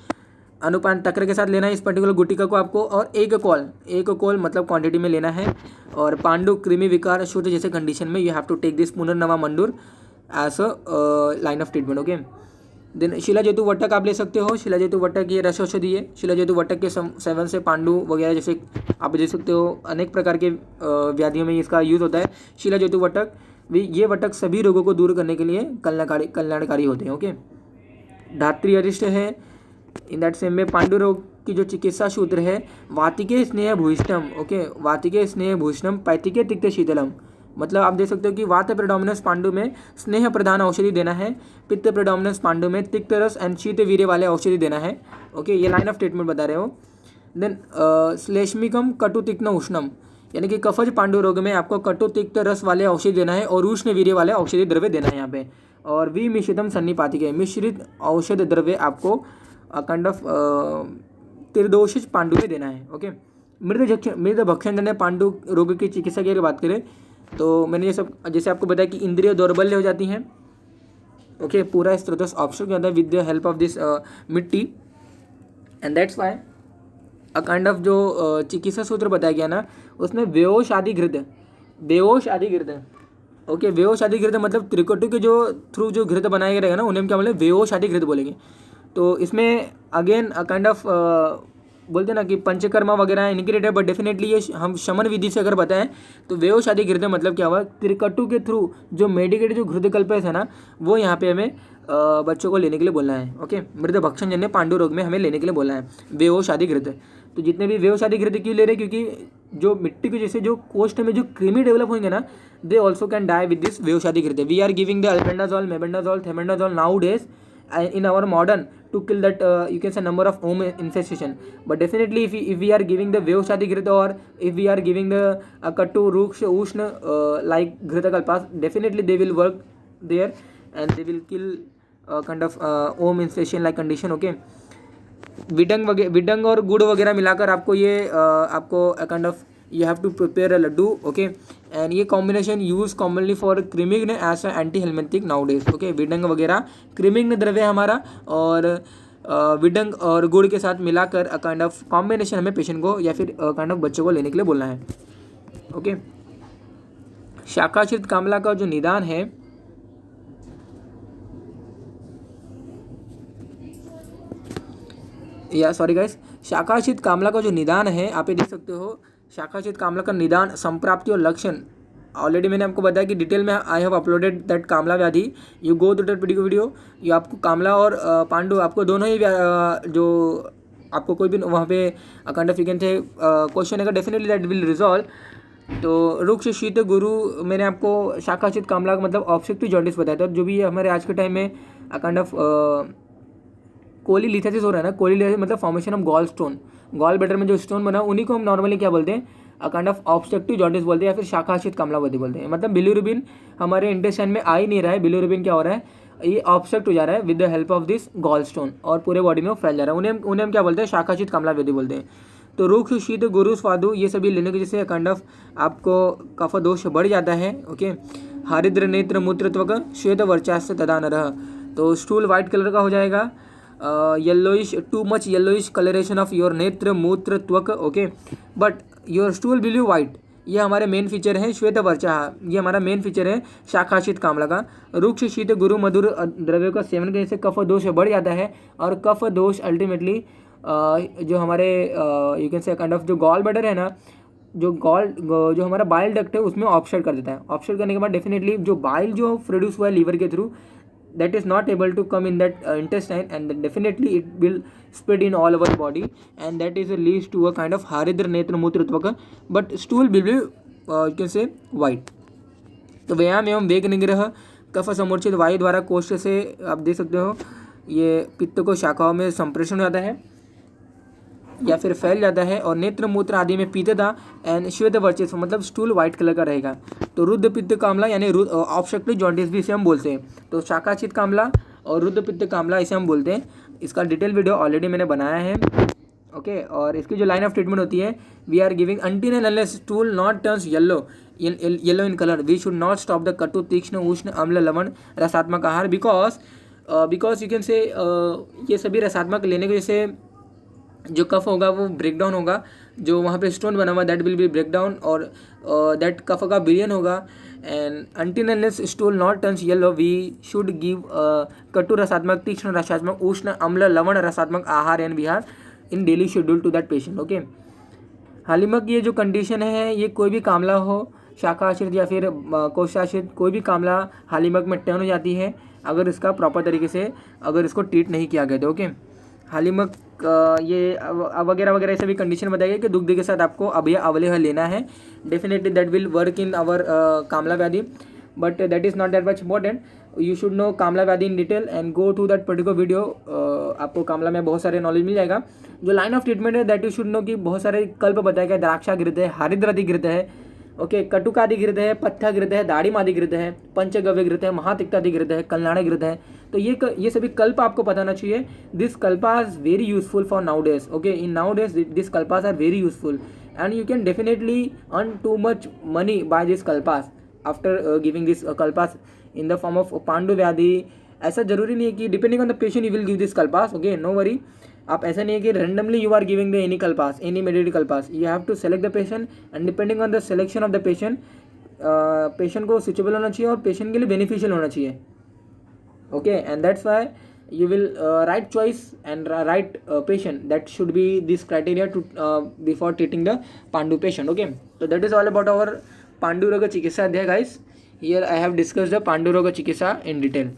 अनुपान तक्र के साथ लेना है इस पर्टिकुलर गुटिका को आपको। और एक कॉल मतलब क्वांटिटी में लेना है। और पांडु, कृमि विकार, शुद्ध जैसे कंडीशन में you have to take this पुनर्नवा मंडूर as a line of treatment. Okay, then शिलाजेतु वटक आप ले सकते हो। शिलाजेतु वटक ये रस औषधि है। शिलाजेतु वटक के सेवन से पांडु वगैरह जैसे आप देख सकते हो अनेक प्रकार के व्याधियों में इसका यूज़ होता है। शिलाजेतु वटक भी, ये वटक सभी रोगों को दूर करने के लिए कल्याणकारी होते हैं। ओके, धात्री अरिष्ट है। इन दैट सेम में पांडु रोग की जो चिकित्सा सूत्र है, वातिके स्नेह भूषिष्ठम। ओके, वातिके स्नेह भूषणम, पैतिके तिक्त शीतलम। मतलब आप देख सकते हो कि वात प्रेडोमिनेंस पांडु में स्नेह प्रधान औषधि देना है, पित्त प्रेडोमिनेंस पांडु में तिक्त रस एंड शीत वीर्य वाले औषधि देना है। ओके, ये लाइन ऑफ ट्रीटमेंट बता रहे हो। देन श्लेष्मिकम कटु तिक्न उष्णम, यानी कि कफज पांडु रोग में आपको कटु तिक्त रस वाले औषधि देना है और उष्ण वीर्य वाले औषधि द्रव्य देना है यहाँ पे। और विमिश्रितम सन्निपातिके, मिश्रित औषध द्रव्य आपको काइंड ऑफ त्रिदोषित पांडु में देना है। ओके, मृद भक्षण पांडु रोग की चिकित्सा की अगर बात करें, तो मैंने ये सब जैसे आपको बताया कि इंद्रिय दौर्बल्य हो जाती हैं, ओके, पूरा स्त्रोतस ऑब्स्ट्रक्ट हो जाता है with the help of this मिट्टी, and that's why a kind of जो चिकित्सा सूत्र बताया गया ना, उसमें बेहोश आदि घृत, बेहोश आदि घृत, ओके, बेहोश आदि घृत मतलब त्रिकटु के जो थ्रू जो घृत बनाया गया रहेगा ना, उन्हें हम क्या बोलेंगे, बेहोश आदि घृत बोलेंगे। तो इसमें अगेन काइंड ऑफ बोलते हैं ना कि पंचकर्मा वगैरह इंडिकेटेड है, बट डेफिनेटली ये हम शमन विधि से अगर बताएं तो बेहोश आदि घृत मतलब क्या हुआ, त्रिकटु के थ्रू जो मेडिकेटेड जो घृत कल्प है ना, वो यहाँ पे हमें बच्चों को लेने के लिए बोलना है, ओके। मृद भक्षण जन्य पांडु रोग में हमें लेने के लिए बोलना है बेहोश आदि घृत। तो जितने भी बेहोश आदि घृत क्यों ले रहे हैं, क्योंकि जो मिट्टी के जैसे जो कोष्ठ में जो कृमि डेवलप होंगे ना, they also can die with this बेहोश आदि घृत। We are giving the albendazole, mebendazole, thiabendazole nowadays in our modern to kill that you can say number of worm infestation, but definitely if we are giving the Veoshadi Ghrita, or if we are giving the Kattu Ruksha Ushna like Ghrita Kalpas, definitely they will work there and they will kill kind of worm infestation like condition, okay। विडंग और गुड़ वगैरह मिलाकर आपको ये आपको kind of you have to prepare a laddoo, okay, and ये combination use commonly for क्रीमिंग as a anti helminthic nowadays, okay. विडंग वगैरह क्रीमिंग द्रव्य है हमारा, और विडंग और गुड़ के साथ मिलाकर अ काइंड ऑफ कॉम्बिनेशन हमें पेशेंट को या फिर काइंड ऑफ बच्चों को लेने के लिए बोलना है, ओके। शाखाश्रित कामला का जो निदान है, या सॉरी गाइस, शाखाश्रित कामला का जो निदान है, आप ये देख सकते हो, शाखाश्रित कामला का निदान, संप्राप्ति और लक्षण ऑलरेडी मैंने आपको बताया कि डिटेल में I have uploaded that kamala व्याधि, you go to that video video. ये आपको कामला और पांडु आपको दोनों ही जो आपको कोई भी वहाँ पे काइंड ऑफ यू कैन से क्वेश्चन है, डेफिनेटली दैट विल रिजॉल्व। तो रुक्ष शीत गुरु मैंने आपको शाखाश्रित कामला का मतलब ऑब्स्ट्रक्टिव जॉन्डिस बताया था, जो भी हमारे आज के टाइम में काइंड ऑफ कोली लिथेसिस हो रहा है ना, कोली लिथेसिस मतलब formation of gall stone, gall bladder में जो स्टोन बना उन्हीं को हम नॉर्मली क्या बोलते हैं, अ काइंड ऑफ ऑब्स्ट्रक्टिव जॉन्डिस बोलते हैं, या फिर शाखाश्रित कामलावती बोलते हैं। मतलब बिलिरुबिन हमारे इंटेस्टाइन में आ ही नहीं रहा है, बिलिरुबिन क्या हो रहा है, ये ऑब्स्ट्रक्ट हो जा रहा है with the help of this gall stone, और पूरे बॉडी में वो फैल जा रहा है, उन्हें हम क्या बोलते हैं, शाखाश्रित कामलावती बोलते हैं। तो रुक्ष शीत गुरु स्वादु ये सभी लेने की जैसे काइंड ऑफ आपको कफ दोष बढ़ जाता है, ओके। हरिद्र नेत्र मूत्रत्वक श्वेत वर्चास्थ तदा नरः, तो स्टूल वाइट कलर का हो जाएगा, yellowish, too much yellowish colouration of your नेत्र मूत्र त्वक, okay, but your stool will be white, ये हमारे मेन फीचर है। श्वेत वर्चा, ये हमारा मेन फीचर है शाखाश्रित कामला का। रुक्ष शीत गुरु मधुर द्रव्यों का सेवन करने से कफ दोष बढ़ जाता है, और कफ दोष अल्टीमेटली जो हमारे you can say kind of जो गॉल ब्लैडर है ना, जो हमारा बाइल डक्ट है उसमें ऑब्स्ट्रक्ट कर देता है। ऑब्स्ट्रक्ट करने के बाद डेफिनेटली जो बाइल जो प्रोड्यूस हुआ है लीवर के through, that is not able to come in that intestine, and then definitely it will spread in all our body, and that is leads to a kind of haridra netra mutratvaka, but stool will be you can say white। तो व्यायाम एवं वेग निग्रह, कफ समूर्छित वायु द्वारा कोष्ठ से आप देख सकते हो ये पित्त को शाखाओं में संप्रेषण हो जाता है या फिर फैल जाता है, और नेत्र मूत्र आदि में पीतता एंड श्वेत वर्चस्व मतलब स्टूल व्हाइट कलर का रहेगा। तो रुद्र पित्त कामला यानी ऑब्स्ट्रक्टिव जॉन्डिस भी इसे हम बोलते हैं। तो शाखाश्रित कामला और रुद्र पित्त कामला इसे हम बोलते हैं। इसका डिटेल वीडियो ऑलरेडी मैंने बनाया है, ओके। और इसकी जो लाइन ऑफ ट्रीटमेंट होती है, we are giving until and unless stool not turns yellow in colour, we should not stop the कटु तीक्ष्ण उष्ण अम्ल लवण रसात्मक आहार, बिकॉज यू कैन से ये सभी रसात्मक लेने की वजह से जो कफ होगा वो ब्रेक डाउन होगा, जो वहाँ पे स्टोन बना हुआ that will be break down, और दैट कफ का बिलियन होगा। And until unless stool not turns yellow, we should give कटु रसात्मक तीक्ष्ण रसात्मक उष्ण अम्ल लवण रसात्मक आहार एंड विहार in daily schedule to that patient, okay. हालिमक ये जो कंडीशन है, ये कोई भी कामला हो, शाखाश्रित या फिर कोशाश्रित, कोई भी कामला हालिमक में टर्न हो जाती है अगर इसका प्रॉपर तरीके से अगर इसको ट्रीट नहीं किया गया तो, ओके। हालिमक ये वगैरह वगैरह ऐसे भी कंडीशन बताइए कि दुग्ध के साथ आपको अब यह अवलेह लेना है, definitely that will work in our कामला व्याधि, but that is not that much important. You should know कामला व्याधि in detail and go to that particular video, आपको कामला में बहुत सारे नॉलेज मिल जाएगा। जो लाइन ऑफ ट्रीटमेंट है दैट यू शुड नो कि बहुत सारे कल्प बताया गया, द्राक्षाघृत है, हरिद्राधिघृत है, ओके, कटुकाधिघृत है, पथ्याघृत है, दाड़िमाधिघृत है, पंचगव्यघृत है, महातिक्ताधिघृत है, कल्याणाघृत है। तो ये सभी कल्प आपको पता होना चाहिए। दिस कल्पास very useful for nowadays, okay. In nowadays this कल्पास are very useful and you can definitely earn too much money by this कल्पास, आफ्टर गिविंग दिस कल्पास इन द फॉर्म ऑफ पांडु व्याधि. ऐसा जरूरी नहीं है कि depending on the patient you will give this कल्पास. Okay, no worry. आप ऐसा नहीं है कि randomly you are giving the any कल्पास, any medicate कल्पास. You have to select the patient and depending on the selection of the patient, patient को suitable होना चाहिए और पेशेंट के लिए बेनिफिशियल होना चाहिए. Okay, and that's why you will right choice and right patient. That should be this criteria to before treating the Pandu patient. Okay, so that is all about our Pandu Roga Chikitsa Adhyay, guys. Here I have discussed the Pandu Roga Chikitsa in detail.